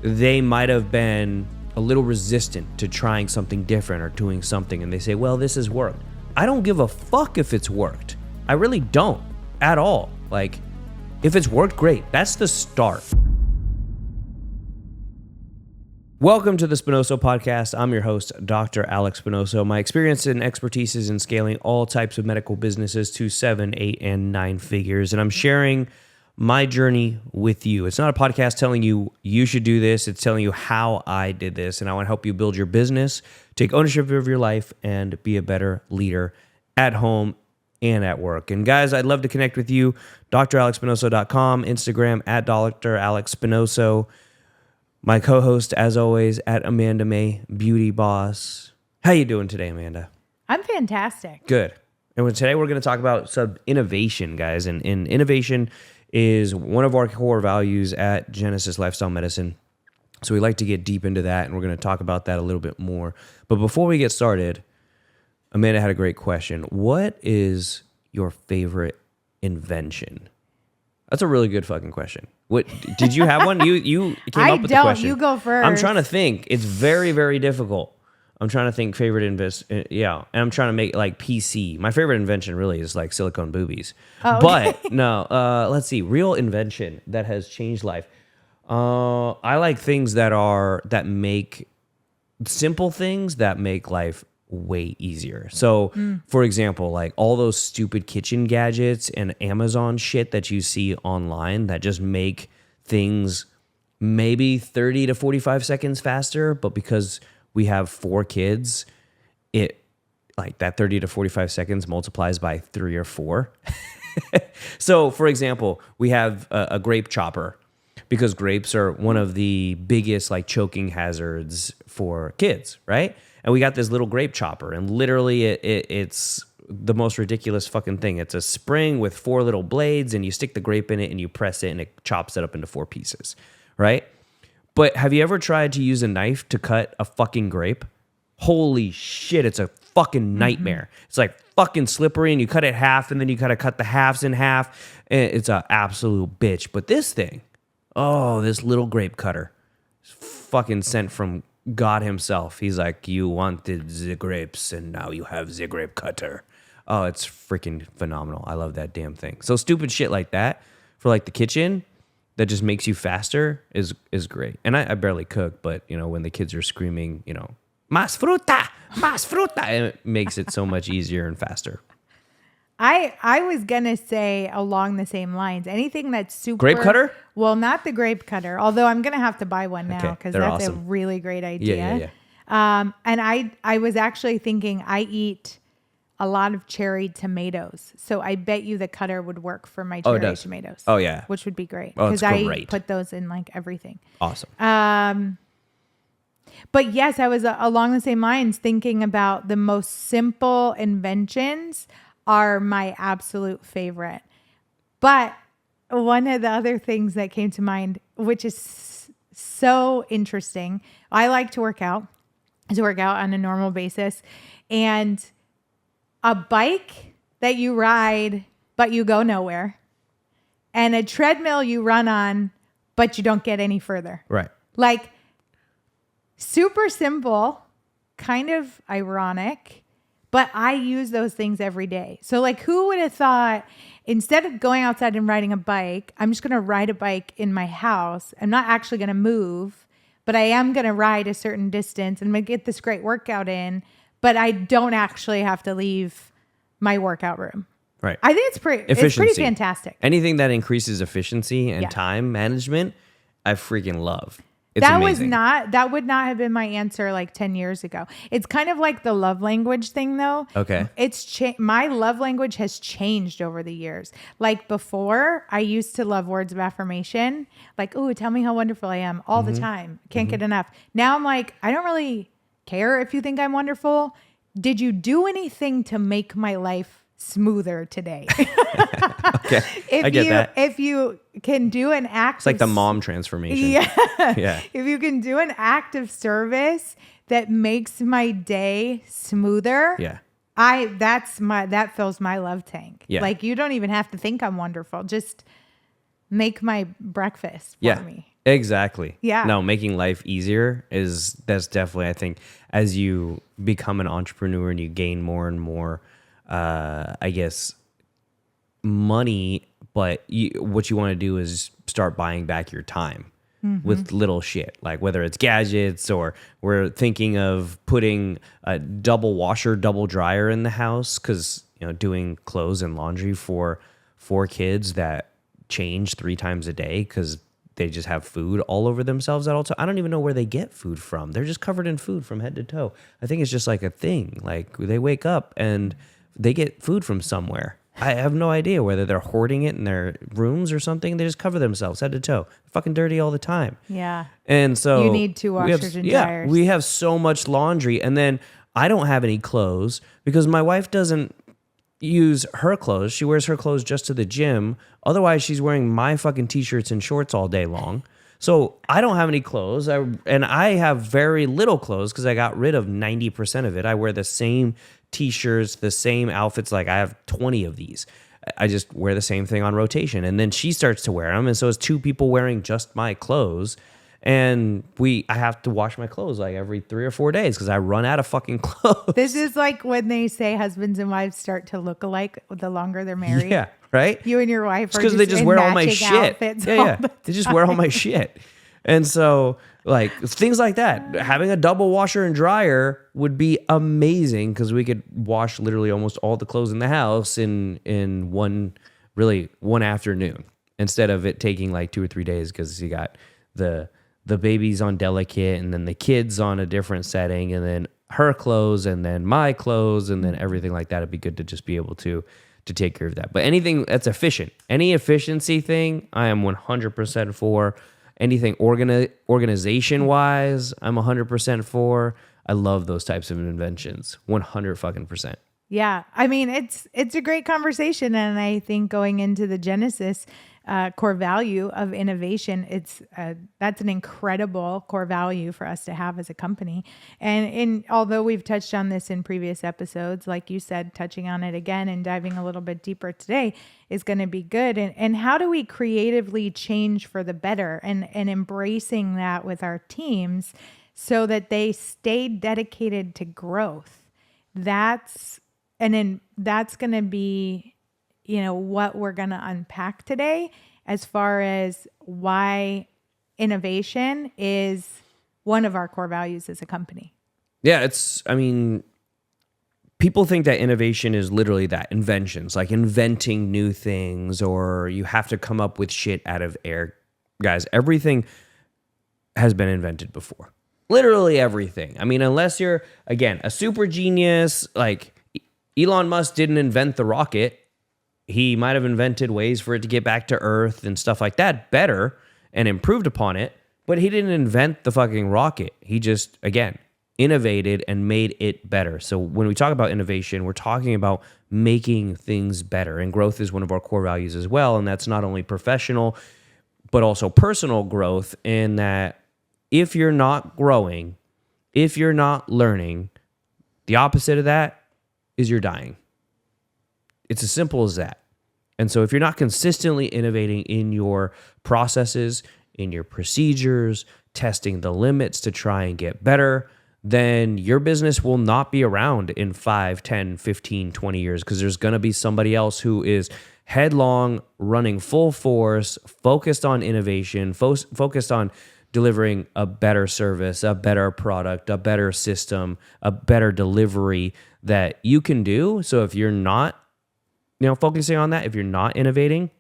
they might have been a little resistant to trying something different or doing something, and they say, well, this has worked. I don't give a fuck if it's worked. I really don't at all. Like, if it's worked, great. That's the start. Welcome to the Spinoso Podcast. I'm your host, Dr. Alex Spinoso. My experience and expertise is in scaling all types of medical businesses to 7, 8, and 9 figures, and I'm sharing my journey with you. It's not a podcast telling you you should do this. It's telling you how I did this, and I want to help you build your business, take ownership of your life, and be a better leader at home and at work. And guys, I'd love to connect with you. dralexspinoso.com, Instagram at Dr. Alex Spinoso. My co-host, as always, at Amanda May, Beauty Boss. How you doing today, Amanda? I'm fantastic. Good. And today we're going to talk about innovation, guys. And innovation is one of our core values at Genesis Lifestyle Medicine. So we like to get deep into that, and we're going to talk about that a little bit more. But before we get started, Amanda had a great question. What is your favorite invention? That's a really good fucking question. What did you have one? You came up with the question. You go first. I'm trying to think. It's very, very difficult. I'm trying to think favorite and I'm trying to make like PC. My favorite invention really is like silicone boobies. Oh, okay. But no, let's see. Real invention that has changed life. I like things that make simple things that make life way easier. So, for example, like all those stupid kitchen gadgets and Amazon shit that you see online that just make things maybe 30 to 45 seconds faster, but because we have 4 kids, it like that 30 to 45 seconds multiplies by 3 or 4. So, for example, we have a grape chopper because grapes are one of the biggest like choking hazards for kids, right? And we got this little grape chopper, and literally it's the most ridiculous fucking thing. It's a spring with 4 little blades, and you stick the grape in it, and you press it, and it chops it up into 4 pieces, right? But have you ever tried to use a knife to cut a fucking grape? Holy shit, it's a fucking nightmare. It's like fucking slippery, and you cut it half, and then you gotta cut the halves in half, and it's an absolute bitch. But this thing, this little grape cutter, is fucking sent from God himself. He's like, you wanted the grapes, and now you have the grape cutter. Oh, it's freaking phenomenal. I love that damn thing. So stupid shit like that for like the kitchen that just makes you faster is great. And I barely cook, but when the kids are screaming, mas fruta, it makes it so much easier and faster. I was going to say along the same lines, anything that's super... Grape cutter? Well, not the grape cutter, although I'm going to have to buy one now because that's awesome. A really great idea. Yeah. And I was actually thinking I eat a lot of cherry tomatoes. So I bet you the cutter would work for my cherry tomatoes. Oh, yeah. Which would be great. Oh, it's I great. put those in like everything. Awesome. But yes, I was along the same lines thinking about the most simple inventions are my absolute favorite. But one of the other things that came to mind, which is so interesting, I like to work out. I work out on a normal basis. And a bike that you ride, but you go nowhere. And a treadmill you run on, but you don't get any further. Right. Like, super simple, kind of ironic. But I use those things every day. So like, who would have thought instead of going outside and riding a bike, I'm just going to ride a bike in my house. I'm not actually going to move, but I am going to ride a certain distance and I'm going to get this great workout in, but I don't actually have to leave my workout room. Right. I think it's pretty fantastic. Anything that increases efficiency and time management, I freaking love. It's that amazing. That would not have been my answer like 10 years ago. It's kind of like the love language thing though. Okay. My love language has changed over the years. Like before, I used to love words of affirmation. Like, ooh, tell me how wonderful I am all the time. Can't get enough. Now I'm like, I don't really care if you think I'm wonderful. Did you do anything to make my life smoother today? Okay. I get that. If you can do an act, it's like the mom transformation. Yeah. If you can do an act of service that makes my day smoother, that fills my love tank. Like you don't even have to think I'm wonderful. Just make my breakfast for me. Exactly. Yeah. No, making life easier that's definitely, I think, as you become an entrepreneur and you gain more and more, I guess, money, but what you want to do is start buying back your time with little shit, like whether it's gadgets or we're thinking of putting a double washer, double dryer in the house because, doing clothes and laundry for 4 kids that change 3 times a day because they just have food all over themselves at all times. I don't even know where they get food from. They're just covered in food from head to toe. I think it's just like a thing. Like they wake up and they get food from somewhere. I have no idea whether they're hoarding it in their rooms or something. They just cover themselves head to toe. They're fucking dirty all the time. Yeah. And so you need 2 washers and dryers. Yeah, we have so much laundry. And then I don't have any clothes because my wife doesn't use her clothes. She wears her clothes just to the gym. Otherwise, she's wearing my fucking t-shirts and shorts all day long. So I don't have any clothes. And I have very little clothes because I got rid of 90% of it. I wear the same t-shirts, the same outfits. Like I have 20 of these. I just wear the same thing on rotation. And then she starts to wear them. And so it's 2 people wearing just my clothes. And I have to wash my clothes like every 3 or 4 days because I run out of fucking clothes. This is like when they say husbands and wives start to look alike the longer they're married. Yeah, right? You and your wife are because they just wear all my shit. Yeah. They just wear all my shit. And so, like, things like that. Having a double washer and dryer would be amazing because we could wash literally almost all the clothes in the house in one afternoon instead of it taking like 2 or 3 days because you got the baby's on delicate and then the kids on a different setting and then her clothes and then my clothes and then everything like that. It'd be good to just be able to take care of that. But anything that's efficient, any efficiency thing, I am 100% for. Anything organization wise, I'm 100% for. I love those types of inventions, 100 fucking %. Yeah. I mean, it's a great conversation. And I think going into the genesis core value of innovation, that's an incredible core value for us to have as a company. And although we've touched on this in previous episodes, like you said, touching on it again and diving a little bit deeper today is going to be good. And how do we creatively change for the better and embracing that with our teams so that they stay dedicated to growth? That's going to be what we're going to unpack today as far as why innovation is one of our core values as a company. Yeah, people think that innovation is literally that, inventions, like inventing new things, or you have to come up with shit out of air. Guys, everything has been invented before. Literally everything. I mean, unless you're, again, a super genius, like Elon Musk didn't invent the rocket. He might have invented ways for it to get back to Earth and stuff like that better and improved upon it, but he didn't invent the fucking rocket. He just, again, innovated and made it better. So when we talk about innovation, we're talking about making things better. And growth is one of our core values as well. And that's not only professional, but also personal growth, in that if you're not growing, if you're not learning, the opposite of that is you're dying. It's as simple as that. And so if you're not consistently innovating in your processes, in your procedures, testing the limits to try and get better, then your business will not be around in 5, 10, 15, 20 years because there's going to be somebody else who is headlong, running full force, focused on innovation, focused on delivering a better service, a better product, a better system, a better delivery that you can do. So if you're not focusing on that, if you're not innovating,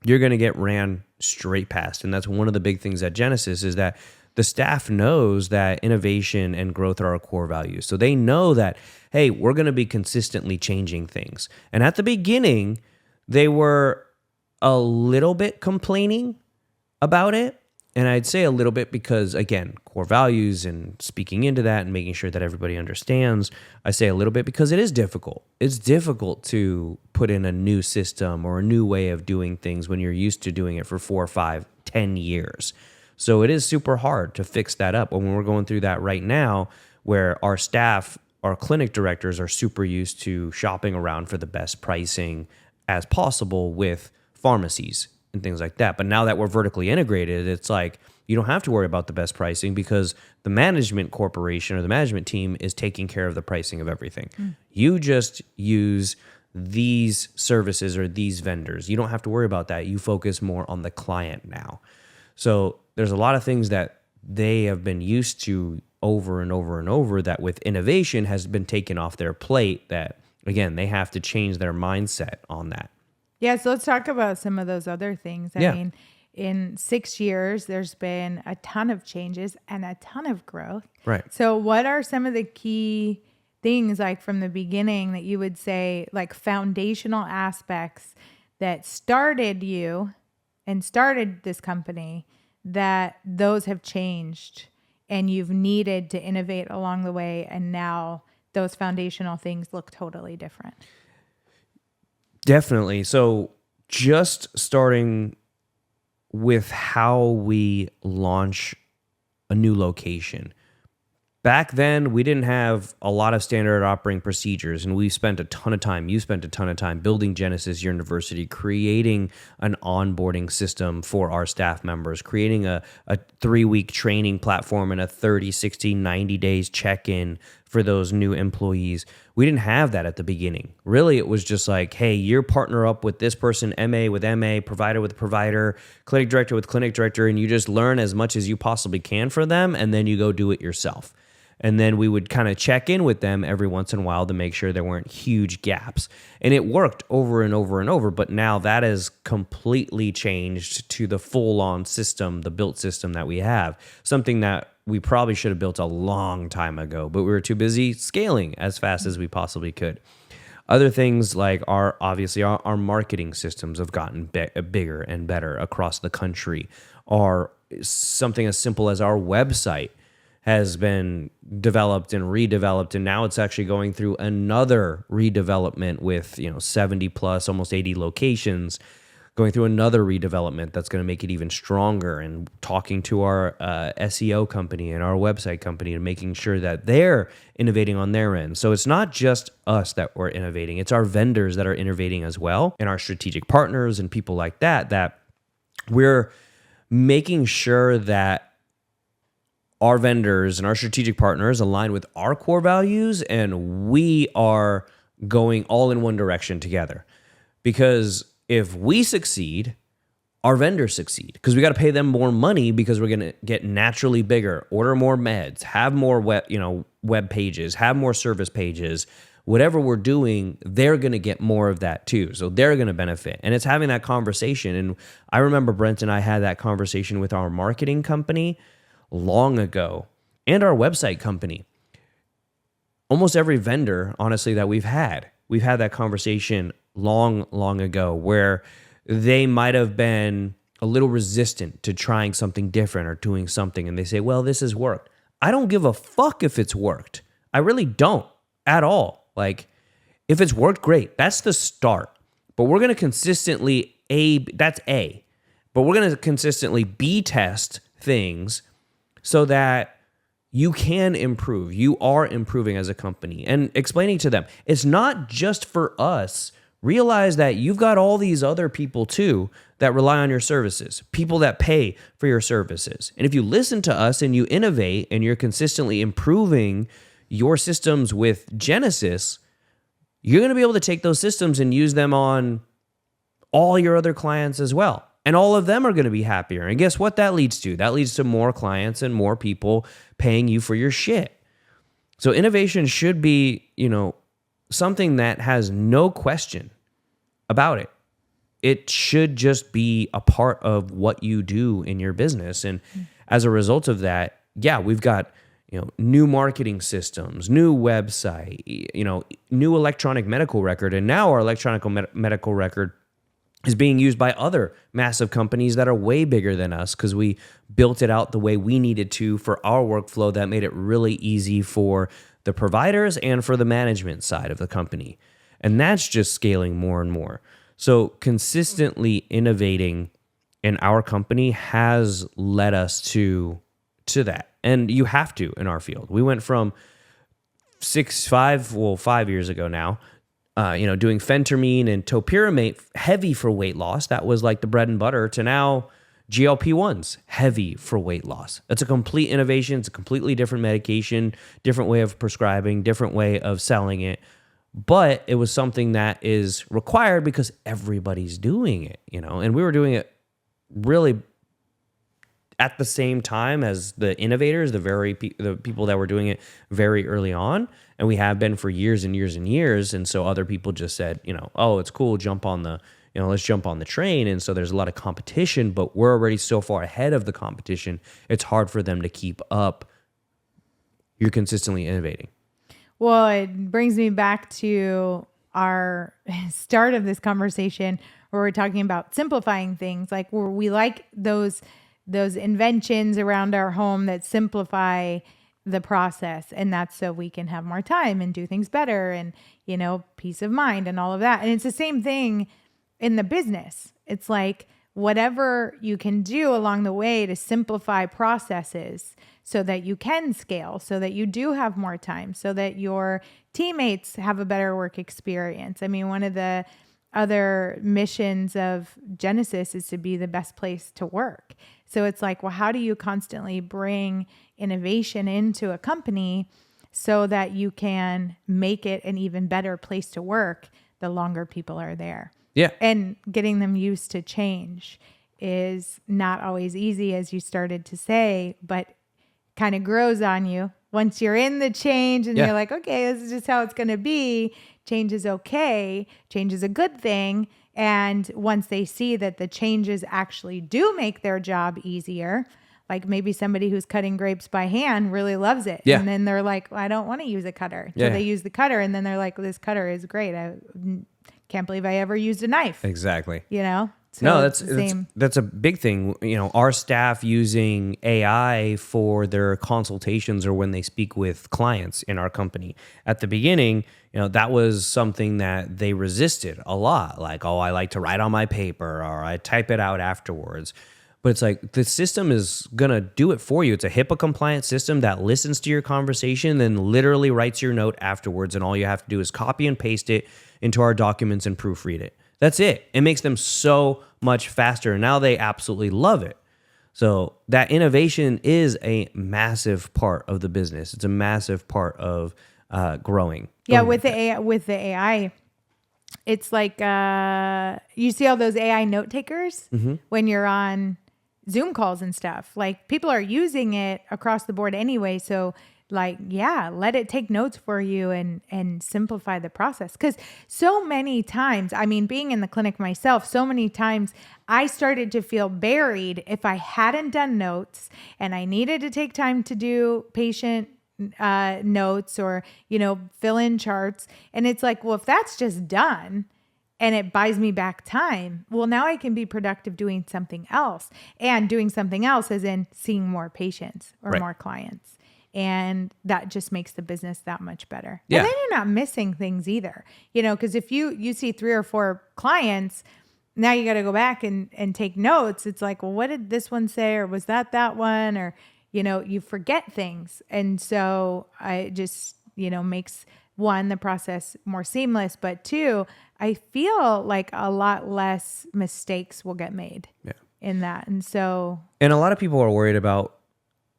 you're going to get ran straight past. And that's one of the big things at Genesis, is that the staff knows that innovation and growth are our core values. So they know that, hey, we're going to be consistently changing things. And at the beginning, they were a little bit complaining about it. And I'd say a little bit because, again, core values and speaking into that and making sure that everybody understands. I say a little bit because it is difficult. It's difficult to put in a new system or a new way of doing things when you're used to doing it for 4, 5, 10 years. So it is super hard to fix that up. And when we're going through that right now, where our staff, our clinic directors are super used to shopping around for the best pricing as possible with pharmacies and things like that. But now that we're vertically integrated, it's like you don't have to worry about the best pricing because the management corporation or the management team is taking care of the pricing of everything. You just use these services or these vendors. You don't have to worry about that. You focus more on the client now. So there's a lot of things that they have been used to over and over and over that with innovation has been taken off their plate, that again, they have to change their mindset on that. Yeah, so let's talk about some of those other things. I mean, in 6 years, there's been a ton of changes and a ton of growth. Right. So what are some of the key things, like from the beginning, that you would say, like foundational aspects that started you and started this company, that those have changed and you've needed to innovate along the way, and now those foundational things look totally different? Definitely. So just starting with how we launch a new location. Back then, we didn't have a lot of standard operating procedures, and we spent a ton of time, you spent a ton of time building Genesis University, creating an onboarding system for our staff members, creating a 3-week training platform and a 30, 60, 90 days check-in for those new employees. We didn't have that at the beginning. Really, it was just like, hey, you're partner up with this person, MA with MA, provider with provider, clinic director with clinic director, and you just learn as much as you possibly can for them, and then you go do it yourself. And then we would kind of check in with them every once in a while to make sure there weren't huge gaps. And it worked over and over and over. But now that has completely changed to the full-on system, the built system that we have. Something that we probably should have built a long time ago, but we were too busy scaling as fast as we possibly could. Other things like our marketing systems have gotten bigger and better across the country. Something as simple as our website has been developed and redeveloped, and now it's actually going through another redevelopment with 70 plus, almost 80 locations, going through another redevelopment that's going to make it even stronger, and talking to our SEO company and our website company and making sure that they're innovating on their end. So it's not just us that we're innovating, it's our vendors that are innovating as well, and our strategic partners and people like that we're making sure that our vendors and our strategic partners align with our core values, and we are going all in one direction together. Because if we succeed, our vendors succeed, because we got to pay them more money because we're going to get naturally bigger, order more meds, have more web pages, have more service pages. Whatever we're doing, they're going to get more of that too. So they're going to benefit. And it's having that conversation. And I remember Brent and I had that conversation with our marketing company long ago, and our website company. Almost every vendor, honestly, that we've had that conversation long ago, where they might have been a little resistant to trying something different or doing something, and they say, well, this has worked. I don't give a fuck if it's worked. I really don't at all. Like, if it's worked, great. That's the start. But we're going to consistently but we're going to consistently B test things so that you can improve. You are improving as a company, and explaining to them, it's not just for us. Realize that you've got all these other people too that rely on your services, people that pay for your services. And if you listen to us and you innovate and you're consistently improving your systems with Genesis, you're going to be able to take those systems and use them on all your other clients as well. And all of them are going to be happier. And guess what that leads to? That leads to more clients and more people paying you for your shit. So innovation should be, something that has no question about it. It should just be a part of what you do in your business. And as a result of that, we've got, new marketing systems, new website, new electronic medical record. And now our electronic medical record is being used by other massive companies that are way bigger than us, because we built it out the way we needed to for our workflow that made it really easy for the providers and for the management side of the company. And that's just scaling more and more. So consistently innovating in our company has led us to that. And you have to in our field. We went from 5 years ago now, doing phentermine and topiramate heavy for weight loss. That was like the bread and butter, to now GLP-1s heavy for weight loss. It's a complete innovation. It's a completely different medication, different way of prescribing, different way of selling it. But it was something that is required because everybody's doing it, and we were doing it really at the same time as the innovators, the people that were doing it very early on, and we have been for years and years and years. And so other people just said, oh, it's cool, let's jump on the train. And so there's a lot of competition, but we're already so far ahead of the competition, it's hard for them to keep up. You're consistently innovating. Well, it brings me back to our start of this conversation where we're talking about simplifying things, like where we like those inventions around our home that simplify the process. And that's so we can have more time and do things better and, peace of mind and all of that. And it's the same thing in the business. It's like whatever you can do along the way to simplify processes so that you can scale, so that you do have more time, so that your teammates have a better work experience. I mean, one of the other missions of Genesis is to be the best place to work. So it's like, well, how do you constantly bring innovation into a company so that you can make it an even better place to work the longer people are there? Yeah. And getting them used to change is not always easy, as you started to say, but kind of grows on you. Once you're in the change and you're like, okay, this is just how it's going to be. Change is okay. Change is a good thing. And once they see that the changes actually do make their job easier, like maybe somebody who's cutting grapes by hand really loves it. Yeah. And then they're like, well, I don't want to use a cutter. So they use the cutter, and then they're like, well, this cutter is great. I can't believe I ever used a knife. Exactly. So no, that's a big thing. Our staff using AI for their consultations or when they speak with clients in our company. At the beginning, that was something that they resisted a lot. Like, oh, I like to write on my paper, or I type it out afterwards. But it's like the system is going to do it for you. It's a HIPAA compliant system that listens to your conversation, then literally writes your note afterwards. And all you have to do is copy and paste it into our documents and proofread it. That's it. It makes them so much faster. Now they absolutely love it. So that innovation is a massive part of the business. It's a massive part of growing. Yeah, with the AI, it's like you see all those AI note takers when you're on Zoom calls and stuff. Like, people are using it across the board anyway. So like, let it take notes for you and simplify the process. Because so many times, I mean, being in the clinic myself, so many times I started to feel buried if I hadn't done notes and I needed to take time to do patient notes or, fill in charts. And it's like, well, if that's just done and it buys me back time, well, now I can be productive doing something else, and doing something else as in seeing more patients or more clients. And that just makes the business that much better. Yeah. And then you're not missing things either, because if you see 3 or 4 clients, now you got to go back and take notes. It's like, well, what did this one say? Or was that one? Or, you forget things. And so I just, makes, 1, the process more seamless, but 2, I feel like a lot less mistakes will get made in that. And so. And a lot of people are worried about,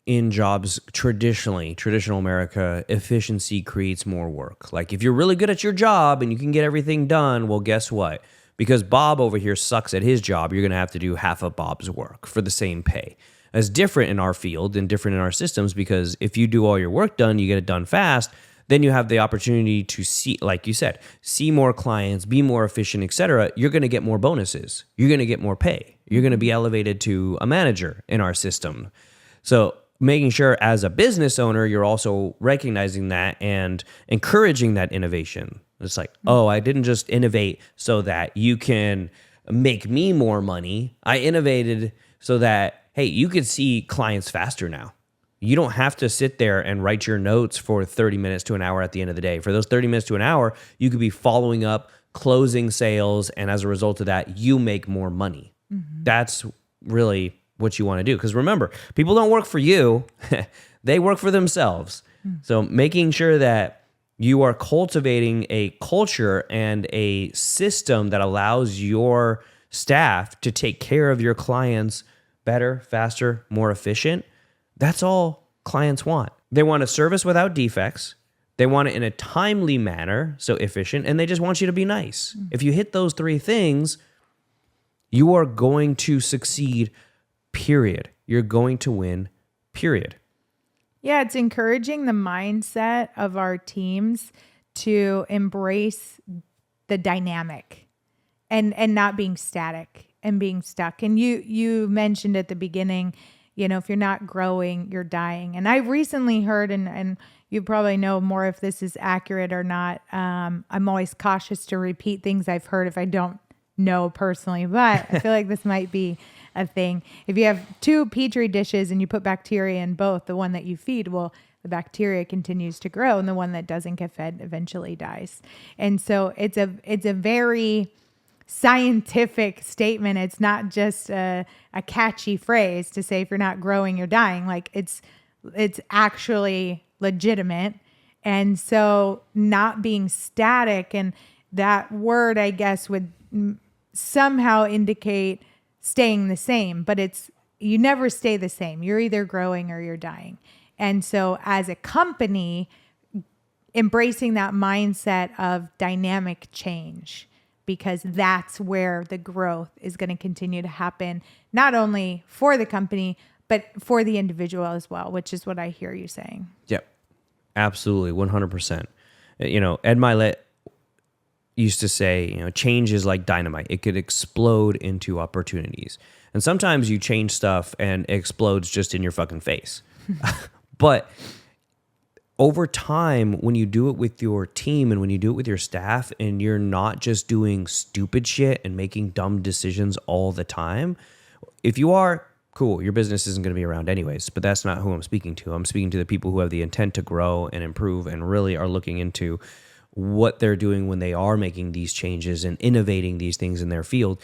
in jobs, traditional America, efficiency creates more work. Like, if you're really good at your job and you can get everything done, well, guess what? Because Bob over here sucks at his job, you're going to have to do half of Bob's work for the same pay. It's different in our field and different in our systems, because if you do all your work done, you get it done fast, then you have the opportunity to see, like you said, see more clients, be more efficient, etc. You're going to get more bonuses. You're going to get more pay. You're going to be elevated to a manager in our system. So making sure as a business owner, you're also recognizing that and encouraging that innovation. It's like, oh, I didn't just innovate so that you can make me more money. I innovated so that, hey, you could see clients faster now. You don't have to sit there and write your notes for 30 minutes to an hour at the end of the day. For those 30 minutes to an hour, you could be following up, closing sales, and as a result of that, you make more money. That's really what you want to do. Because remember, people don't work for you. They work for themselves. So making sure that You are cultivating a culture and a system that allows your staff to take care of your clients better, faster, more efficient. That's all clients want. They want a service without defects. They want it in a timely manner, so efficient, and they just want you to be nice. If you hit those three things, you are going to succeed, period. You're going to win, period. Yeah, it's encouraging the mindset of our teams to embrace the dynamic and not being static and being stuck. And you mentioned at the beginning, if you're not growing, you're dying. And I recently heard, and you probably know more if this is accurate or not. I'm always cautious to repeat things I've heard if I don't know personally, but I feel like this might be a thing. If you have 2 petri dishes and you put bacteria in both, the one that you feed, well, the bacteria continues to grow, and the one that doesn't get fed eventually dies. And so it's a very scientific statement. It's not just a catchy phrase to say if you're not growing, you're dying. Like it's actually legitimate. And so not being static, and that word, I guess, would somehow indicate staying the same, but you never stay the same. You're either growing or you're dying. And so as a company, embracing that mindset of dynamic change, because that's where the growth is going to continue to happen, not only for the company, but for the individual as well, which is what I hear you saying. Yep, absolutely, 100%. Ed Milet used to say, change is like dynamite. It could explode into opportunities. And sometimes you change stuff and it explodes just in your fucking face. But over time, when you do it with your team and when you do it with your staff, and you're not just doing stupid shit and making dumb decisions all the time, if you are, cool, your business isn't going to be around anyways, but that's not who I'm speaking to. I'm speaking to the people who have the intent to grow and improve and really are looking into what they're doing when they are making these changes and innovating these things in their field.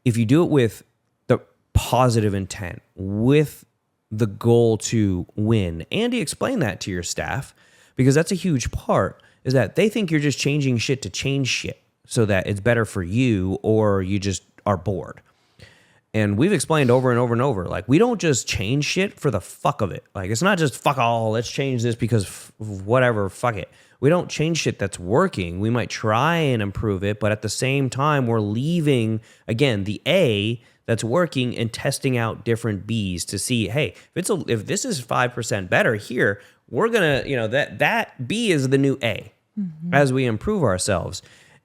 If you do it with the positive intent, with the goal to win, Andy, explain that to your staff, because that's a huge part, is that they think you're just changing shit to change shit so that it's better for you, or you just are bored. And we've explained over and over and over, like, we don't just change shit for the fuck of it. Like, it's not just fuck all, let's change this because whatever, fuck it. We don't change shit that's working. We might try and improve it, but at the same time, we're leaving, again, the A that's working and testing out different Bs to see, hey, if this is 5% better here, we're gonna, that B is the new A as we improve ourselves.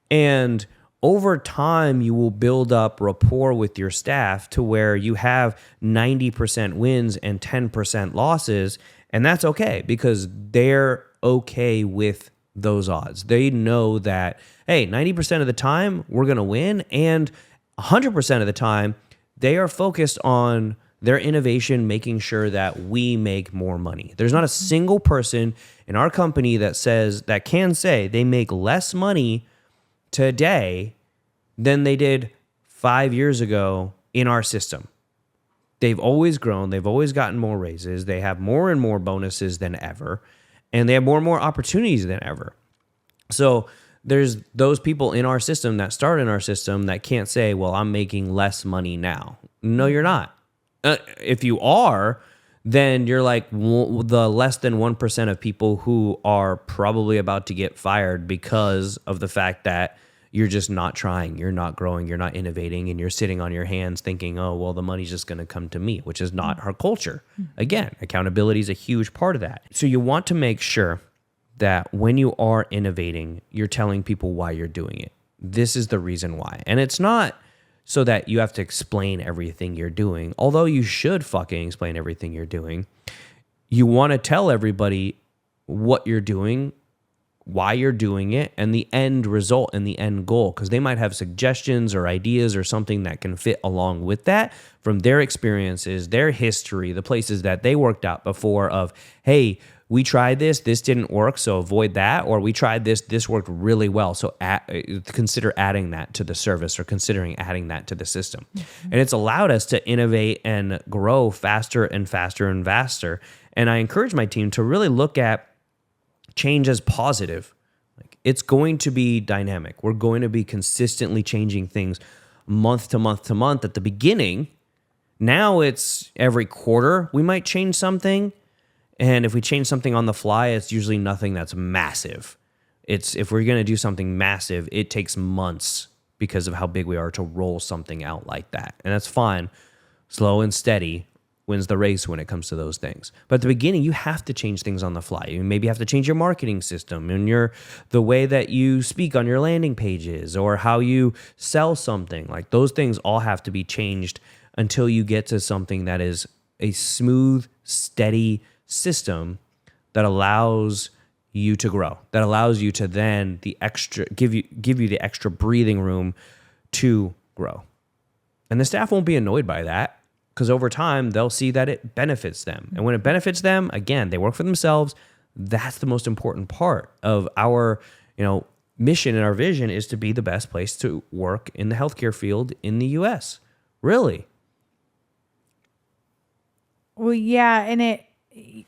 And over time, you will build up rapport with your staff to where you have 90% wins and 10% losses, and that's okay because they're okay with those odds. They know that, hey, 90% of the time we're going to win, and 100% of the time they are focused on their innovation, making sure that we make more money. There's not a single person in our company that can say they make less money today than they did 5 years ago in our system. They've always grown. They've always gotten more raises. They have more and more bonuses than ever. And they have more and more opportunities than ever. So there's those people in our system that start in our system that can't say, well, I'm making less money now. No, you're not. If you are, then you're like the less than 1% of people who are probably about to get fired because of the fact that you're just not trying, you're not growing, you're not innovating, and you're sitting on your hands thinking, oh, well, the money's just going to come to me, which is not our culture. Again, accountability is a huge part of that. So you want to make sure that when you are innovating, you're telling people why you're doing it. This is the reason why. And it's not so that you have to explain everything you're doing, although you should fucking explain everything you're doing. You want to tell everybody what you're doing, why you're doing it, and the end result and the end goal, because they might have suggestions or ideas or something that can fit along with that from their experiences, their history, the places that they worked out before of, hey, we tried this didn't work, so avoid that, or we tried this worked really well, so consider adding that to the service or considering adding that to the system. And it's allowed us to innovate and grow faster and faster and faster. And I encourage my team to really look at change as positive, it's going to be dynamic. We're going to be consistently changing things month to month to month at the beginning. Now it's every quarter we might change something. And if we change something on the fly, it's usually nothing that's massive. If we're going to do something massive, it takes months because of how big we are to roll something out like that. And that's fine. Slow and steady wins the race when it comes to those things. But at the beginning, you have to change things on the fly. You maybe have to change your marketing system and the way that you speak on your landing pages or how you sell something. Like those things all have to be changed until you get to something that is a smooth, steady system that allows you to grow, that allows you to then give you the extra breathing room to grow. And the staff won't be annoyed by that because over time they'll see that it benefits them. And when it benefits them, again, they work for themselves. That's the most important part of our, mission and our vision is to be the best place to work in the healthcare field in the US. Really. Well, yeah, and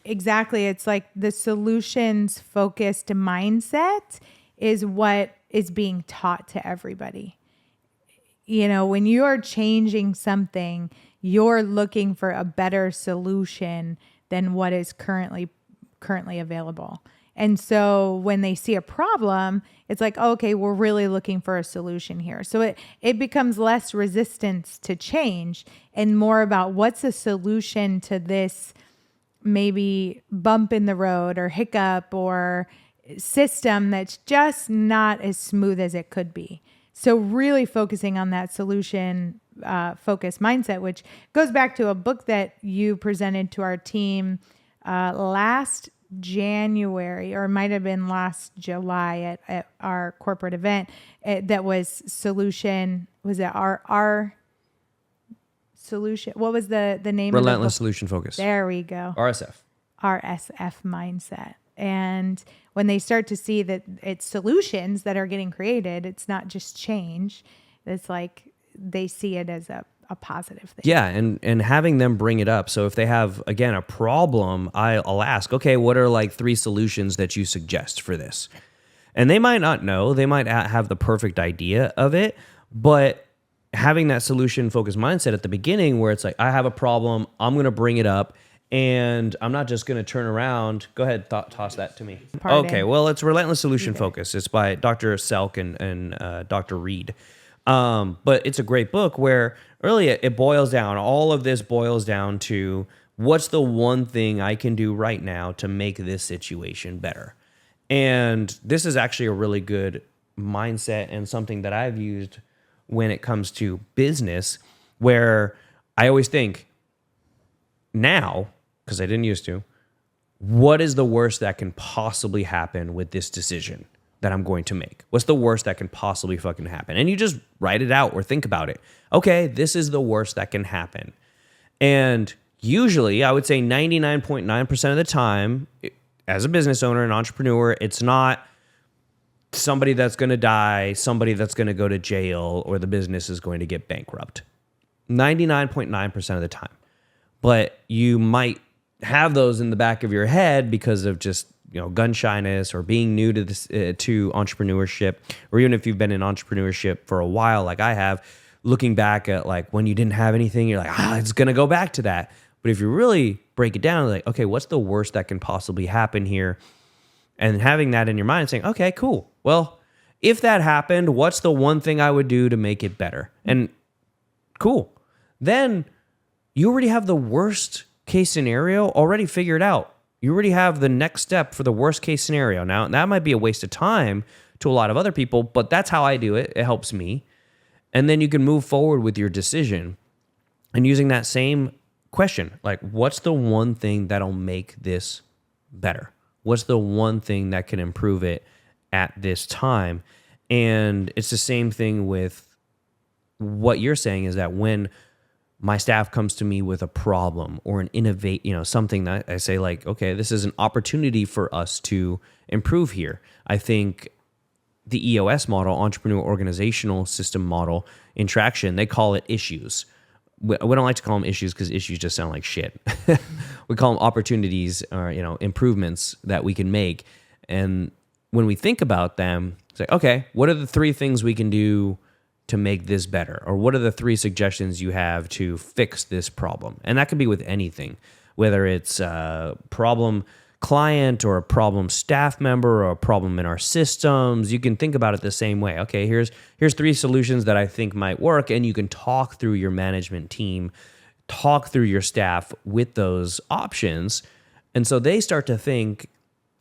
exactly. It's like the solutions focused mindset is what is being taught to everybody. When you are changing something, you're looking for a better solution than what is currently available. And so when they see a problem, it's like, okay, we're really looking for a solution here. So it becomes less resistance to change and more about what's a solution to this maybe bump in the road or hiccup or system that's just not as smooth as it could be. So really focusing on that solution focused mindset, which goes back to a book that you presented to our team last January, or it might have been last July at our corporate event. That was solution. Was it our solution? What was the name? Relentless Solution Focus. There we go. RSF. RSF mindset. And when they start to see that it's solutions that are getting created, it's not just change. It's like they see it as a positive thing. Yeah, and having them bring it up. So if they have, again, a problem, I'll ask, okay, what are like 3 solutions that you suggest for this? And they might not know. They might have the perfect idea of it, but having that solution-focused mindset at the beginning where it's like, I have a problem, I'm going to bring it up, and I'm not just going to turn around. Go ahead, toss that to me. Pardon. Okay, well, it's Relentless Solution Focus. It's by Dr. Selk and Dr. Reed. But it's a great book where really it boils down, all of this boils down to what's the one thing I can do right now to make this situation better. And this is actually a really good mindset and something that I've used when it comes to business, where I always think now, because I didn't used to, what is the worst that can possibly happen with this decision that I'm going to make? What's the worst that can possibly fucking happen? And you just write it out or think about it. Okay, this is the worst that can happen. And usually, I would say 99.9% of the time, as a business owner, an entrepreneur, it's not somebody that's going to die, somebody that's going to go to jail, or the business is going to get bankrupt. 99.9% of the time. But you might have those in the back of your head because of just gun shyness or being new to this to entrepreneurship, or even if you've been in entrepreneurship for a while, like I have, looking back at like when you didn't have anything, you're like, it's gonna go back to that. But if you really break it down, like, okay, what's the worst that can possibly happen here? And having that in your mind and saying, okay, cool. Well, if that happened, what's the one thing I would do to make it better? And cool. Then you already have the worst case scenario already figured out. You already have the next step for the worst case scenario. Now, that might be a waste of time to a lot of other people, but that's how I do it. It helps me. And then you can move forward with your decision and using that same question, like, what's the one thing that'll make this better? What's the one thing that can improve it at this time? And it's the same thing with what you're saying, is that when my staff comes to me with a problem or an innovate, something that I say like, okay, this is an opportunity for us to improve here. I think the EOS model, Entrepreneur Organizational System model in Traction, they call it issues. We don't like to call them issues because issues just sound like shit. We call them opportunities or, improvements that we can make. And when we think about them, it's like, okay, what are the 3 things we can do to make this better? Or what are the 3 suggestions you have to fix this problem? And that could be with anything, whether it's a problem client or a problem staff member or a problem in our systems. You can think about it the same way. Okay, here's 3 solutions that I think might work, and you can talk through your management team, talk through your staff with those options. And so they start to think,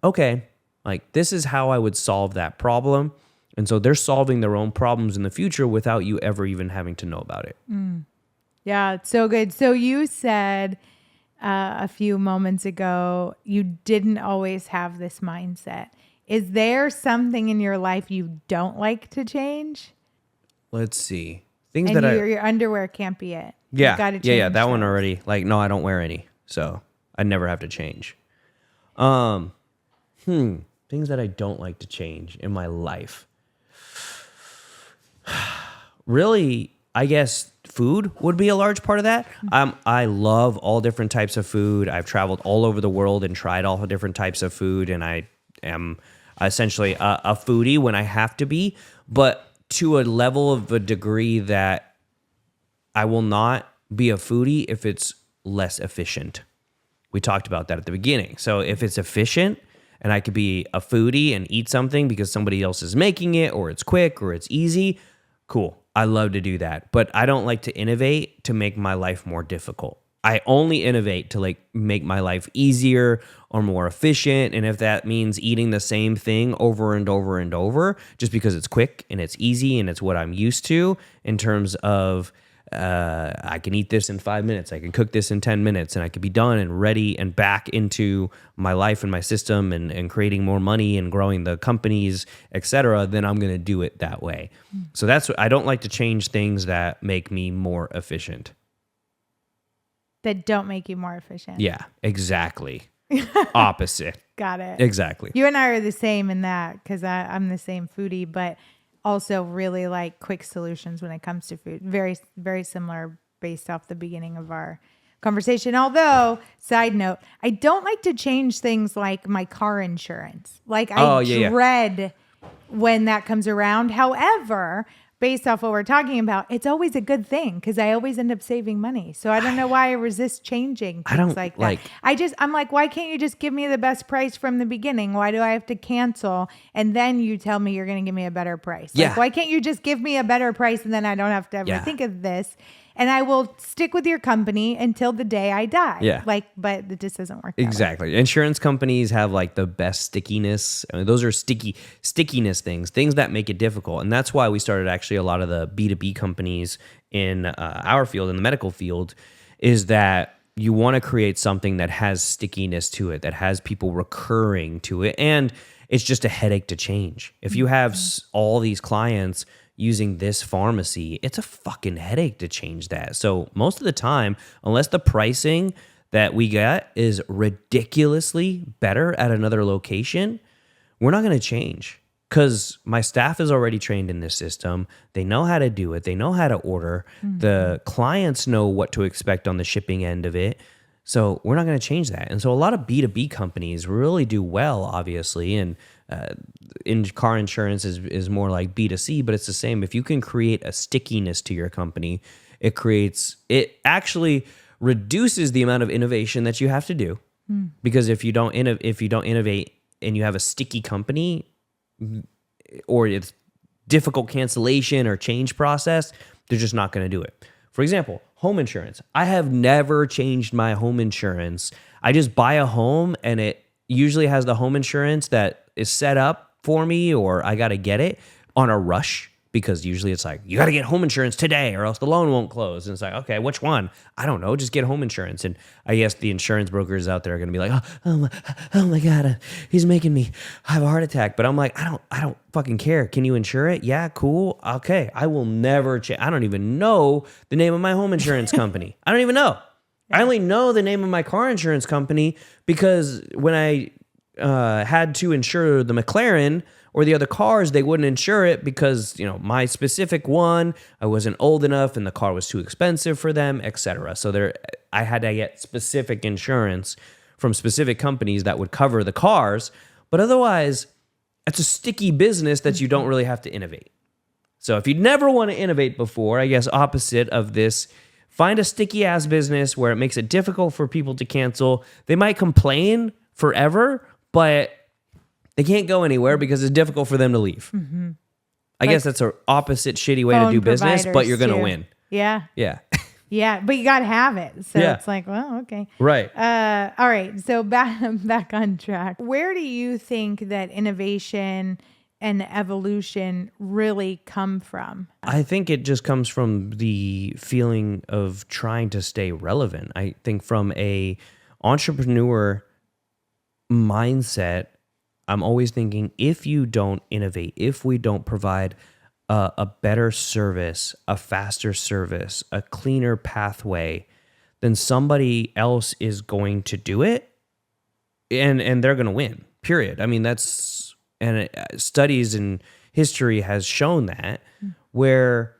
okay, like this is how I would solve that problem. And so they're solving their own problems in the future without you ever even having to know about it. Yeah, it's so good. So you said a few moments ago, you didn't always have this mindset. Is there something in your life you don't like to change? Let's see. Things And that your underwear can't be it. Yeah, You've gotta yeah, change that one those. already. Like, no, I don't wear any, so I never have to change. Things that I don't like to change in my life. Really, I guess food would be a large part of that. I love all different types of food. I've traveled all over the world and tried all different types of food, and I am essentially a foodie when I have to be, but to a level of a degree that I will not be a foodie if it's less efficient. We talked about that at the beginning. So if it's efficient and I could be a foodie and eat something because somebody else is making it, or it's quick or it's easy, cool. I love to do that. But I don't like to innovate to make my life more difficult. I only innovate to like make my life easier or more efficient. And if that means eating the same thing over and over and over, just because it's quick and it's easy and it's what I'm used to in terms of I can eat this in 5 minutes, I can cook this in 10 minutes, and I could be done and ready and back into my life and my system and creating more money and growing the companies, etc., then I'm going to do it that way. So that's what I don't like to change things that make me more efficient. That don't make you more efficient. Yeah, exactly. Opposite. Got it. Exactly. You and I are the same in that, because I'm the same foodie, but also really like quick solutions when it comes to food. Very, very similar based off the beginning of our conversation. Although, side note, I don't like to change things like my car insurance. Like I dread when that comes around. However, based off what we're talking about, it's always a good thing because I always end up saving money. So I don't know why I resist changing things like that. I'm like, why can't you just give me the best price from the beginning? Why do I have to cancel? And then you tell me you're going to give me a better price. Yeah. Like, why can't you just give me a better price and then I don't have to ever think of this? And I will stick with your company until the day I die. Yeah. Like, but it just doesn't work. Exactly. Insurance companies have like the best stickiness. I mean, those are stickiness things that make it difficult. And that's why we started actually a lot of the B2B companies in our field, in the medical field, is that you want to create something that has stickiness to it, that has people recurring to it. And it's just a headache to change. If you have all these clients using this pharmacy, it's a fucking headache to change that. So most of the time, unless the pricing that we get is ridiculously better at another location, we're not going to change because my staff is already trained in this system. They know how to do it. They know how to order. The clients know what to expect on the shipping end of it. So we're not going to change that. And so a lot of B2B companies really do well, obviously, and in car insurance is more like B2C, but it's the same. If you can create a stickiness to your company, it actually reduces the amount of innovation that you have to do. Because if you don't innovate and you have a sticky company, or it's difficult cancellation or change process, they're just not going to do it. For example, home insurance. I have never changed my home insurance. I just buy a home and it usually has the home insurance that is set up for me, or I got to get it on a rush, because usually it's like, you got to get home insurance today or else the loan won't close. And it's like, okay, which one? I don't know. Just get home insurance. And I guess the insurance brokers out there are going to be like, oh my God, he's making me have a heart attack. But I'm like, I don't fucking care. Can you insure it? Yeah, cool. Okay. I will never change. I don't even know the name of my home insurance company. I don't even know. I only know the name of my car insurance company because when I had to insure the McLaren or the other cars, they wouldn't insure it because, my specific one, I wasn't old enough and the car was too expensive for them, etc. So I had to get specific insurance from specific companies that would cover the cars. But otherwise, It's a sticky business that you don't really have to innovate. So if you never want to innovate before, I guess opposite of this, find a sticky ass business where it makes it difficult for people to cancel. They might complain forever, but they can't go anywhere because it's difficult for them to leave. I guess that's an opposite shitty way to do business, but you're going to win. Yeah. Yeah. Yeah, but you got to have it. So it's like, well, okay. Right. All right. So back on track. Where do you think that innovation and evolution really come from? I think it just comes from the feeling of trying to stay relevant. I think from a entrepreneur mindset, I'm always thinking, if you don't innovate, if we don't provide a better service, a faster service, a cleaner pathway, then somebody else is going to do it, and they're going to win. Period. I mean, that's, and studies and history has shown that. Where,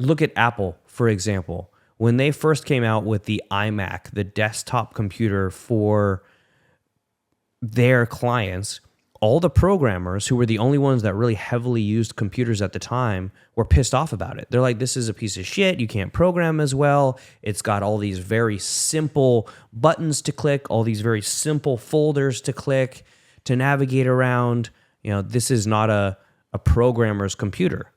look at Apple, for example, when they first came out with the iMac, the desktop computer for their clients, all the programmers who were the only ones that really heavily used computers at the time were pissed off about it. They're like, this is a piece of shit. You can't program as well. It's got all these very simple buttons to click, all these very simple folders to click, to navigate around. You know, this is not a programmer's computer.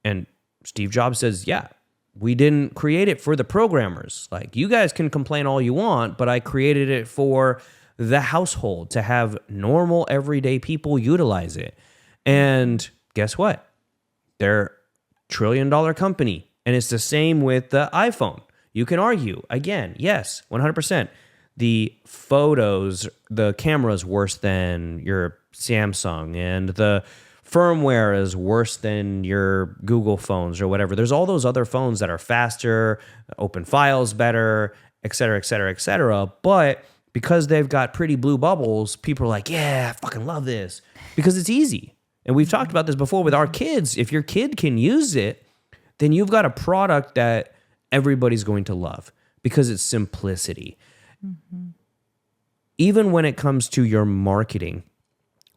And Steve Jobs says, yeah, we didn't create it for the programmers. Like, you guys can complain all you want, but I created it for the household, to have normal everyday people utilize it. And guess what? They're a $1 trillion company. And it's the same with the iPhone. You can argue, again, yes, 100%. The photos, the camera is worse than your Samsung, and the firmware is worse than your Google phones or whatever. There's all those other phones that are faster, open files better, et cetera, et cetera, et cetera. But because they've got pretty blue bubbles, people are like, yeah, I fucking love this, because it's easy. And we've talked about this before with our kids. If your kid can use it, then you've got a product that everybody's going to love, because it's simplicity. Even when it comes to your marketing,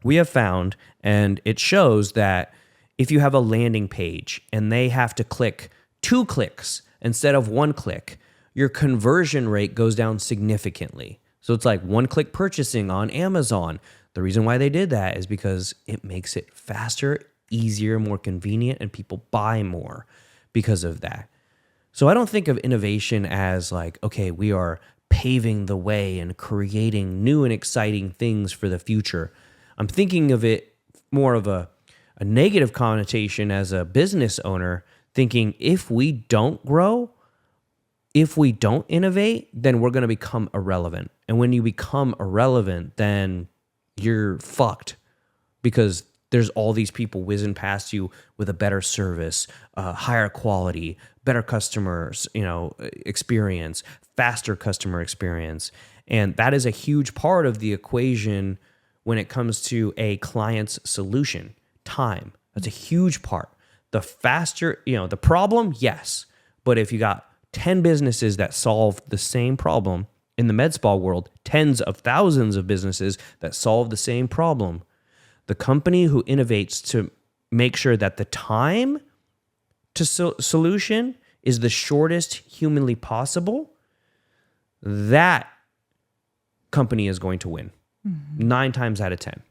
we have found, and it shows, that if you have a landing page and they have to click 2 clicks instead of 1 click, your conversion rate goes down significantly. So it's like 1-click purchasing on Amazon. The reason why they did that is because it makes it faster, easier, more convenient, and people buy more because of that. So I don't think of innovation as like, okay, we are paving the way and creating new and exciting things for the future. I'm thinking of it more of a negative connotation as a business owner, thinking if we don't grow, if we don't innovate, then we're going to become irrelevant. And when you become irrelevant, then you're fucked, because there's all these people whizzing past you with a better service, higher quality, better customers, experience, faster customer experience. And that is a huge part of the equation when it comes to a client's solution. Time. That's a huge part. The faster, the problem, yes. But if you got 10 businesses that solve the same problem in the med spa world, tens of thousands of businesses that solve the same problem, the company who innovates to make sure that the time to solution is the shortest humanly possible, that company is going to win 9 times out of 10.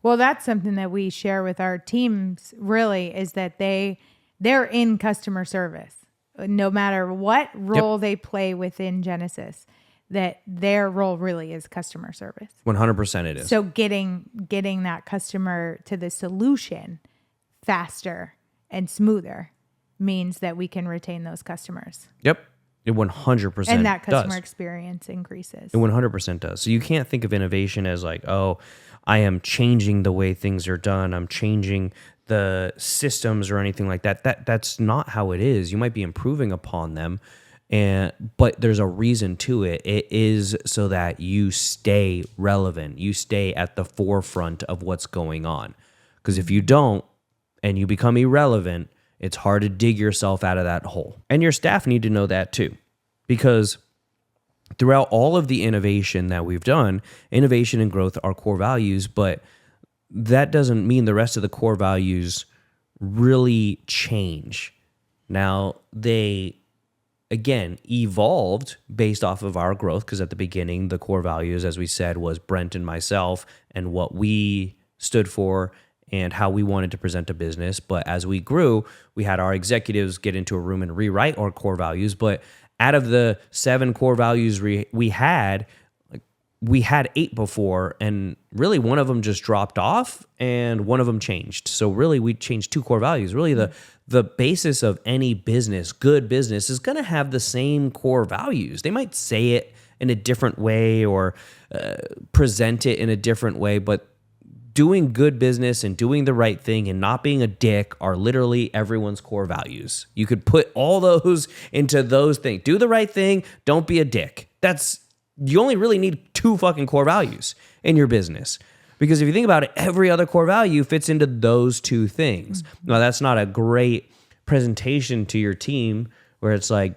Well, that's something that we share with our teams, really, is that they're in customer service. No matter what role they play within Genesis, that their role really is customer service. 100% it is. So getting that customer to the solution faster and smoother means that we can retain those customers. Yep. It 100% does. And that customer experience increases. It 100% does. So you can't think of innovation as like, oh, I am changing the way things are done. I'm changing the systems or anything like that. That's not how it is. You might be improving upon them, but there's a reason to it. It is so that you stay relevant. You stay at the forefront of what's going on. Because if you don't and you become irrelevant, it's hard to dig yourself out of that hole. And your staff need to know that too. Because throughout all of the innovation that we've done, innovation and growth are core values, but that doesn't mean the rest of the core values really change. Now, they, again, evolved based off of our growth, because at the beginning, the core values, as we said, was Brent and myself and what we stood for and how we wanted to present a business. But as we grew, we had our executives get into a room and rewrite our core values. But out of the 7 core values we had 8 before, and really one of them just dropped off and one of them changed. So really we changed 2 core values. Really the basis of any business, good business, is going to have the same core values. They might say it in a different way or present it in a different way, but doing good business and doing the right thing and not being a dick are literally everyone's core values. You could put all those into those things. Do the right thing, don't be a dick. You only really need 2 fucking core values in your business. Because if you think about it, every other core value fits into those 2 things. Now, that's not a great presentation to your team where it's like,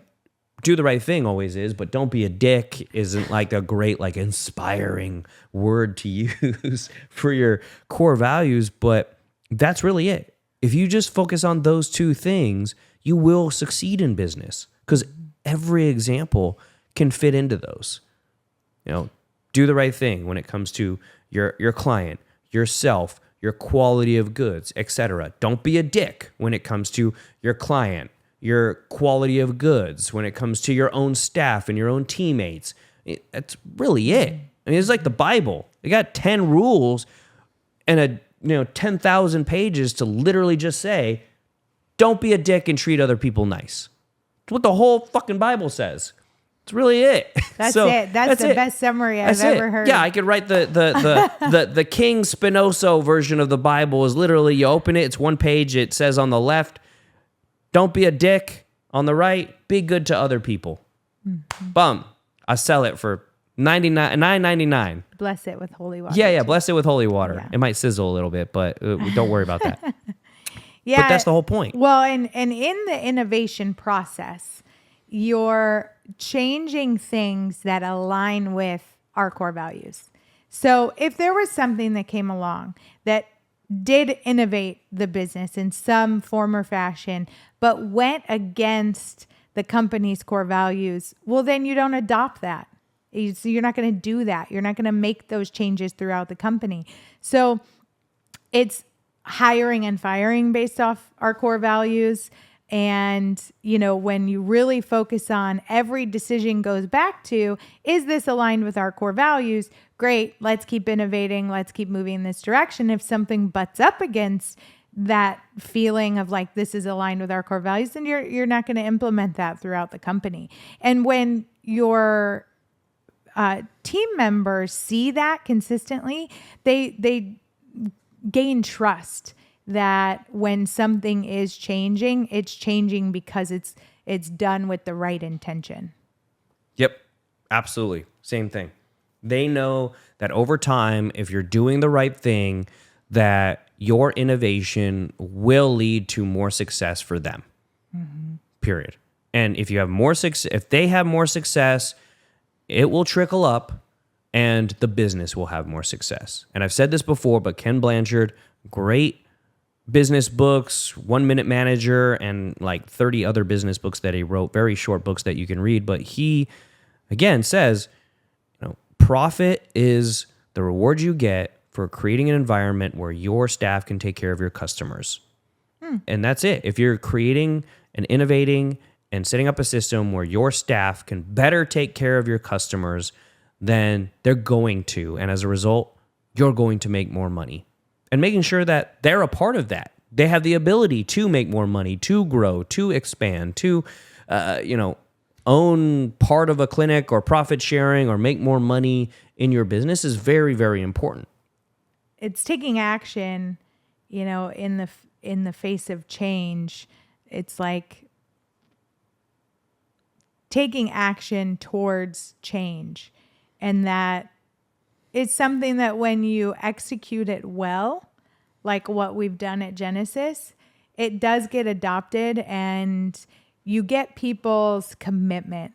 do the right thing always is, but don't be a dick isn't like a great, like, inspiring word to use for your core values. But that's really it. If you just focus on those 2 things, you will succeed in business, because every example can fit into those. Do the right thing when it comes to your client, yourself, your quality of goods, etc. Don't be a dick when it comes to your client, your quality of goods, when it comes to your own staff and your own teammates. That's really it. I mean, it's like the Bible. They got 10 rules and 10,000 pages to literally just say, don't be a dick and treat other people nice. It's what the whole fucking Bible says. It's really it. That's it. That's the best summary I've ever heard. Yeah, I could write the King Spinoso version of the Bible. Is literally, you open it, it's 1 page. It says on the left, don't be a dick. On the right, be good to other people. Mm-hmm. Bum. I sell it for $9.99. Bless it with holy water. Yeah, bless it with holy water. Yeah. It might sizzle a little bit, but don't worry about that. Yeah, but that's the whole point. Well, and in the innovation process, you're changing things that align with our core values. So if there was something that came along that did innovate the business in some form or fashion, but went against the company's core values, well, then you don't adopt that. So you're not going to do that. You're not going to make those changes throughout the company. So it's hiring and firing based off our core values. And, when you really focus on every decision goes back to, is this aligned with our core values? Great. Let's keep innovating. Let's keep moving in this direction. If something butts up against that feeling of like, this is aligned with our core values, then you're not going to implement that throughout the company. And when your team members see that consistently, they gain trust that when something is changing, it's changing because it's done with the right intention. Yep, absolutely. Same thing. They know that over time, if you're doing the right thing, that your innovation will lead to more success for them. Mm-hmm. Period. And if you have more success, if they have more success, it will trickle up and the business will have more success. And I've said this before, but Ken Blanchard, great business books, 1 Minute Manager, and like 30 other business books that he wrote, very short books that you can read. But he, again, says, profit is the reward you get for creating an environment where your staff can take care of your customers. And that's it. If you're creating and innovating and setting up a system where your staff can better take care of your customers, then they're going to. And as a result, you're going to make more money. And making sure that they're a part of that. They have the ability to make more money, to grow, to expand, to, own part of a clinic or profit sharing or make more money in your business is very, very important. It's taking action, in the face of change. It's like taking action towards change, and that it's something that when you execute it well, like what we've done at Genesis, it does get adopted and you get people's commitment,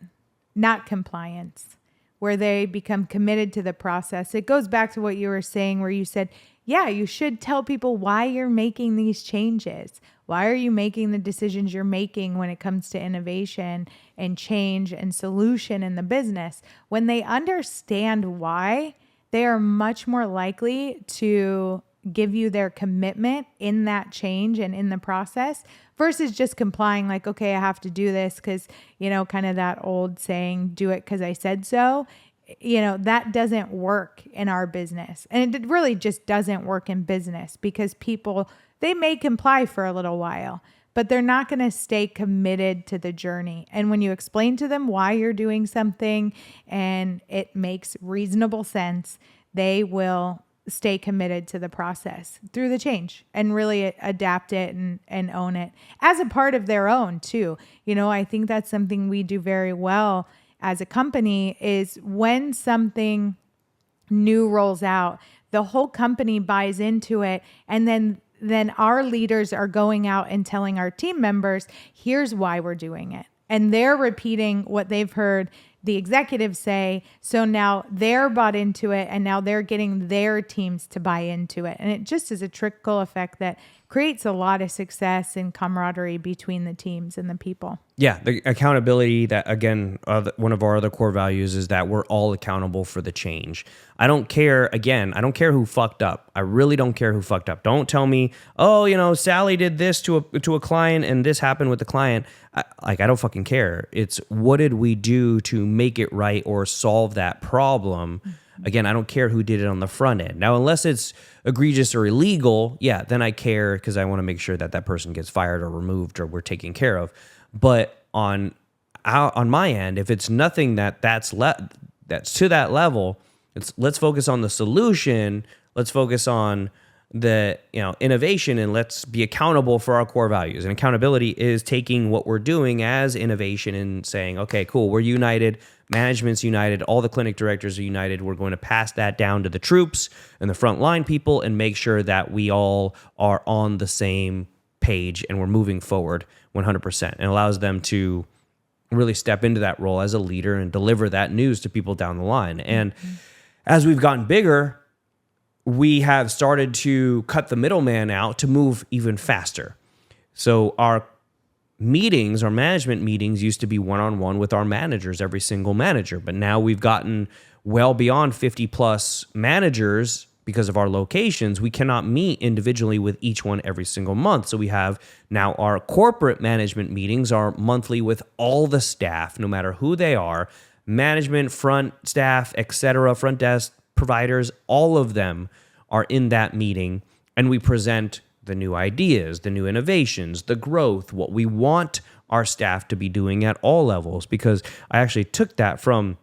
not compliance, where they become committed to the process. It goes back to what you were saying, where you said, yeah, you should tell people why you're making these changes. Why are you making the decisions you're making when it comes to innovation and change and solution in the business? When they understand why, they are much more likely to give you their commitment in that change and in the process versus just complying like, okay, I have to do this because, kind of that old saying, do it because I said so. That doesn't work in our business. And it really just doesn't work in business because people, they may comply for a little while, but they're not going to stay committed to the journey. And when you explain to them why you're doing something and it makes reasonable sense, they will stay committed to the process through the change and really adapt it and own it as a part of their own too. I think that's something we do very well as a company is when something new rolls out, the whole company buys into it. And then our leaders are going out and telling our team members, here's why we're doing it. And they're repeating what they've heard the executives say. So now they're bought into it and now they're getting their teams to buy into it. And it just is a trickle effect that creates a lot of success and camaraderie between the teams and the people. Yeah, the accountability that, again, one of our other core values is that we're all accountable for the change. I don't care who fucked up. I really don't care who fucked up. Don't tell me, Sally did this to a client and this happened with the client. I don't fucking care. It's what did we do to make it right or solve that problem? Again, I don't care who did it on the front end. Now, unless it's egregious or illegal, yeah, then I care because I want to make sure that that person gets fired or removed or we're taken care of. But on my end, if it's nothing that's to that level, let's focus on the solution. Let's focus on the innovation, and let's be accountable for our core values. And accountability is taking what we're doing as innovation and saying, okay, cool, we're united, management's united, all the clinic directors are united. We're going to pass that down to the troops and the frontline people and make sure that we all are on the same page and we're moving forward 100%. And allows them to really step into that role as a leader and deliver that news to people down the line. And as we've gotten bigger, we have started to cut the middleman out to move even faster. So our management meetings used to be one-on-one with our managers, every single manager. But now we've gotten well beyond 50 plus managers because of our locations. We cannot meet individually with each one every single month. So we have now our corporate management meetings are monthly with all the staff, no matter who they are, management, front staff, etc., front desk, providers, all of them are in that meeting, and we present the new ideas, the new innovations, the growth, what we want our staff to be doing at all levels. Because I actually took that from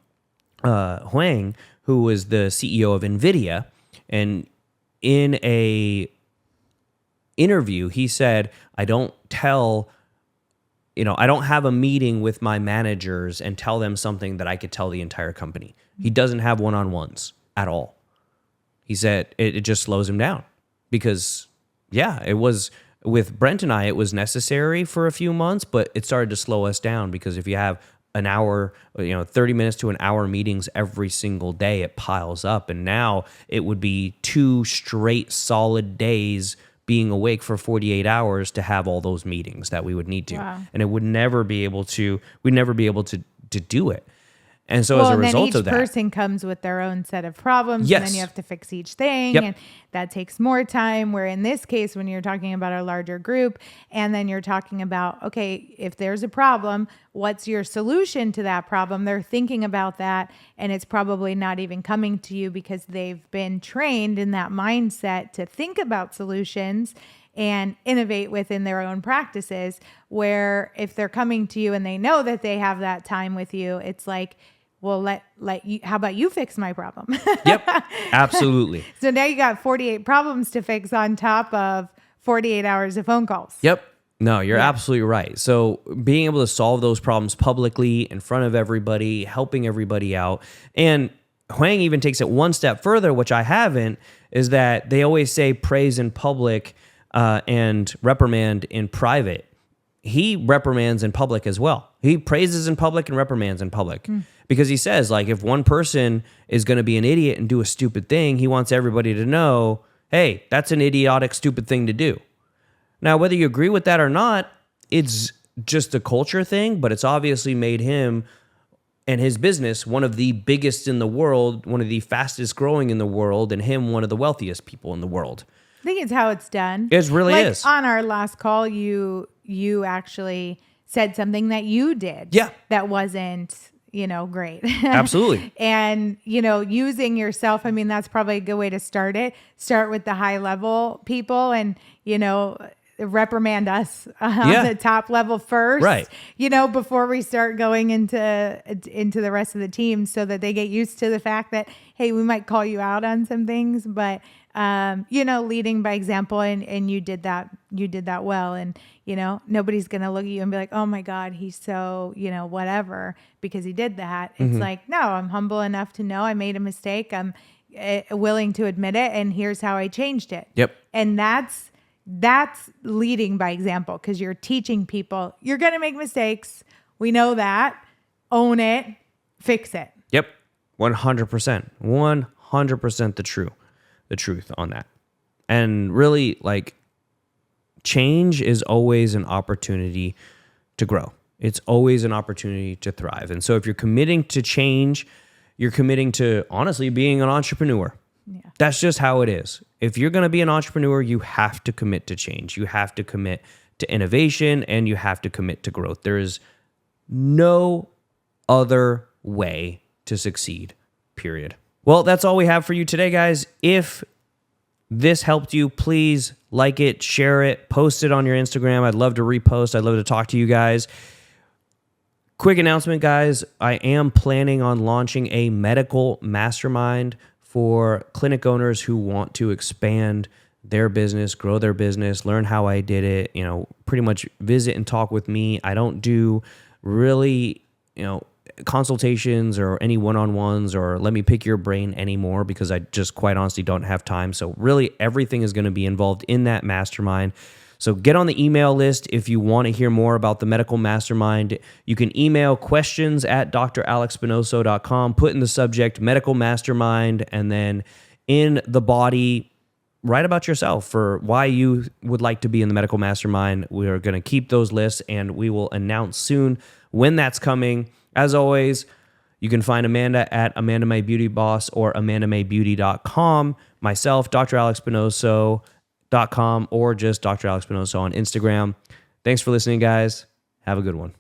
Huang, who was the CEO of NVIDIA, and in a interview, he said, I don't have a meeting with my managers and tell them something that I could tell the entire company. He doesn't have one-on-ones at all. He said it just slows him down because, yeah, it was with Brent and I, it was necessary for a few months, but it started to slow us down because if you have an hour, 30 minutes to an hour meetings every single day, it piles up. And now it would be 2 straight solid days being awake for 48 hours to have all those meetings that we would need to. Wow. And it would never be able to, to do it. And so as a result of that, each person comes with their own set of problems, yes. And then you have to fix each thing, and that takes more time. Where in this case, when you're talking about a larger group, and then you're talking about, okay, if there's a problem, what's your solution to that problem? They're thinking about that, and it's probably not even coming to you because they've been trained in that mindset to think about solutions and innovate within their own practices. Where if they're coming to you and they know that they have that time with you, it's like, well, let you, how about you fix my problem? Yep, absolutely. So now you got 48 problems to fix on top of 48 hours of phone calls. Yep. No, you're absolutely right. So being able to solve those problems publicly in front of everybody, helping everybody out. And Huang even takes it one step further, which I haven't, is that they always say praise in public and reprimand in private. He reprimands in public as well. He praises in public and reprimands in public. Because he says, like, if one person is going to be an idiot and do a stupid thing, he wants everybody to know, hey, that's an idiotic, stupid thing to do. Now, whether you agree with that or not, it's just a culture thing, but it's obviously made him and his business one of the biggest in the world, one of the fastest growing in the world, and him one of the wealthiest people in the world. I think it's how it's done. It really like is. On our last call, you actually said something that you did. Yeah. That wasn't, great. Absolutely. And, using yourself, I mean, that's probably a good way to start it. Start with the high level people and, reprimand us on the top level first, right? Before we start going into the rest of the team, so that they get used to the fact that, hey, we might call you out on some things, but leading by example, and you did that well, and nobody's gonna look at you and be like, oh my God, he's so whatever because he did that. It's like, no, I'm humble enough to know I made a mistake. I'm willing to admit it, and here's how I changed it. Yep. And that's leading by example, because you're teaching people you're going to make mistakes. We know that. Own it. Fix it. Yep. 100%. 100% the truth on that. And really, like, change is always an opportunity to grow. It's always an opportunity to thrive. And so if you're committing to change, you're committing to, honestly, being an entrepreneur. Yeah. That's just how it is. If you're going to be an entrepreneur, you have to commit to change. You have to commit to innovation, and you have to commit to growth. There is no other way to succeed, period. Well, that's all we have for you today, guys. If this helped you, please like it, share it, post it on your Instagram. I'd love to repost. I'd love to talk to you guys. Quick announcement, guys. I am planning on launching a medical mastermind for clinic owners who want to expand their business, grow their business, learn how I did it, pretty much visit and talk with me. I don't do really, consultations or any one-on-ones or let me pick your brain anymore, because I just quite honestly don't have time. So really everything is going to be involved in that mastermind. So get on the email list if you want to hear more about the medical mastermind. You can email questions@dralexspinoso.com, put in the subject medical mastermind, and then in the body, write about yourself for why you would like to be in the medical mastermind. We are going to keep those lists, and we will announce soon when that's coming. As always, you can find Amanda at Amanda My Beauty Boss or AmandaMayBeauty.com. Myself, Dr. Alex Spinoso.com, or just Dr. Alex Spinoso on Instagram. Thanks for listening, guys. Have a good one.